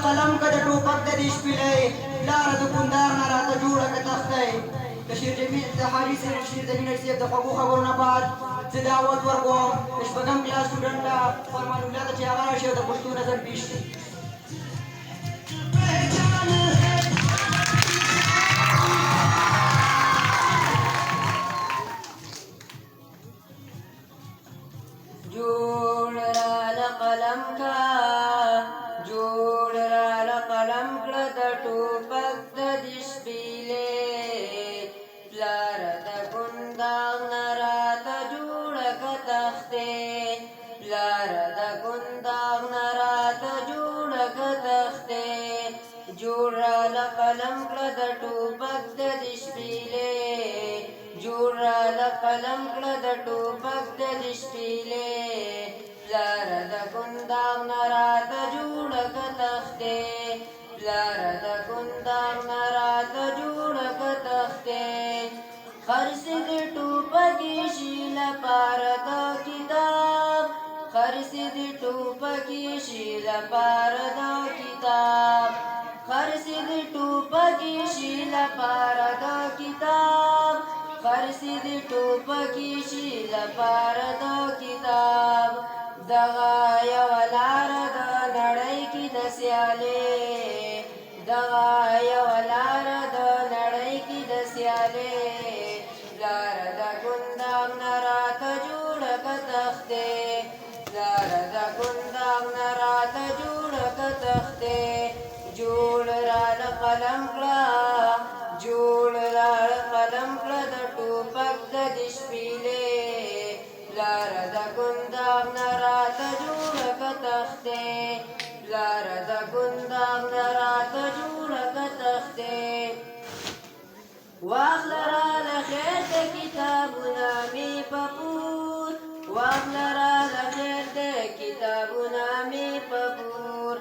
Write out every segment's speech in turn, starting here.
قلم که د ټوپک د دې شپېلۍ لاره د کندهار نه راته جوړه که تختی د حاجي شیر جمیل صاحب د خوږو خبرو نه بعد زه دعوت ورکوم د شپږم کلاس سټوډنټ ته فرمان الله ته چې هغه راشي او د پښتو نظر پیش کړي جوړ راله قلم کا جوړ راله قلم کړه د ټوپک د دې شپېلۍ پلاره د ګنداغ نه راته جوړه که تختې پلاره د ګنداغ نه راته جوړه که تختې جوړ راله قلم کړه د ټوپک د دې شپېلۍ جوړ راله قلم کړه د ټوپک د دې شپېلۍ پلاره د ګنداغ نه راته جوړه که تختې پلاره د ګنداغ نه راته جوړه که تختې خرڅې د ټوپکې شي لپاره د کتاب خرڅې د ټوپکې شي لپاره د کتاب خرڅې د ټوپکې شي لپاره د کتاب خرڅې د ټوپکې شي لپاره د کتاب دغه یوه لاره د نړۍ کې د سیالۍ دغه یوه لاره د نړۍ کې د سیالۍ لاره د ګنداغ نه راته جوړه که تختې لاره د ګنداغ نه راته جوړه که تختې جوړ راله قلم کړه جوړ راله قلم کړه د ټوپک د دې شپېلۍ لاره د ګنداغ نه راته جوړه که تختې لاره د ګنداغ نه راته جوړه که تختې واخله راله خیر د کتابونه مې په پور واخله راله خیر د کتابونه مې په پور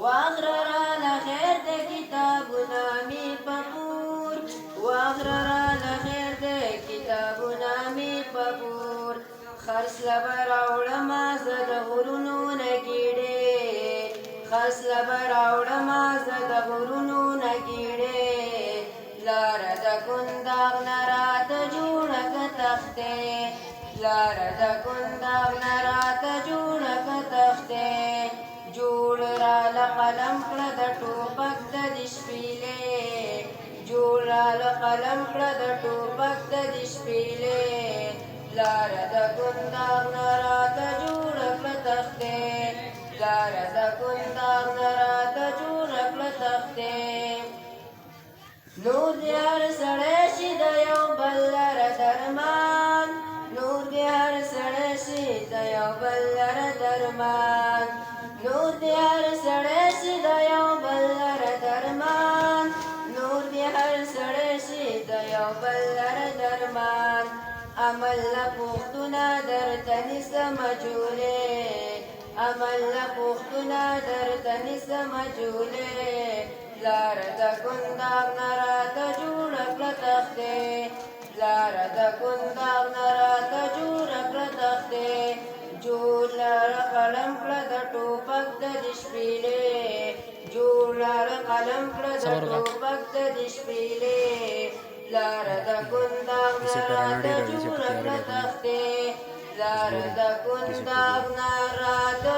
واخله راله خیر د کتابونه مې په پور واخله راله خیر د کتابونه مې په پور خرڅله به راوړمه زه د غرونو نه ګېډې خرڅله به راوړمه زه د غرونو نه ګېډې لاره د ګنداغ نه راته جوړه که تختې لاره د ګنداغ نه راته جوړه که تختې جوړ راله قلم کړه د ټوپک د دې شپېلۍ جوړ راله قلم کړه د ټوپک د دې شپېلۍ لاره د ګنداغ نه راته جوړه کړه تختې لاره د ګنداغ نه راته جوړه کړه تختې نور دې هر سړی شي د یو بل لره درمان نور دې هر سړی شي د یو بل لره درمان نور دې هر سړی شي د یو بل لره درمان نور دې هر سړی شي د یو بل لره درمان عمل نه پوښتونه درته نیسمه جولې عمل نه پوښتونه درته نیسمه جولې لاره د ګنداغ نه راته جوړه کړه تختې لاره د ګنداغ نه راته جوړه کړه تختې جوړ لاره قلم کړه د ټوپک د دې شپېلۍ جوړ لاره قلم کړه د ټوپک د دې شپېلۍ لاره د ګنداغ نه راته جوړه کړه تختې لاره د ګنداغ نه راته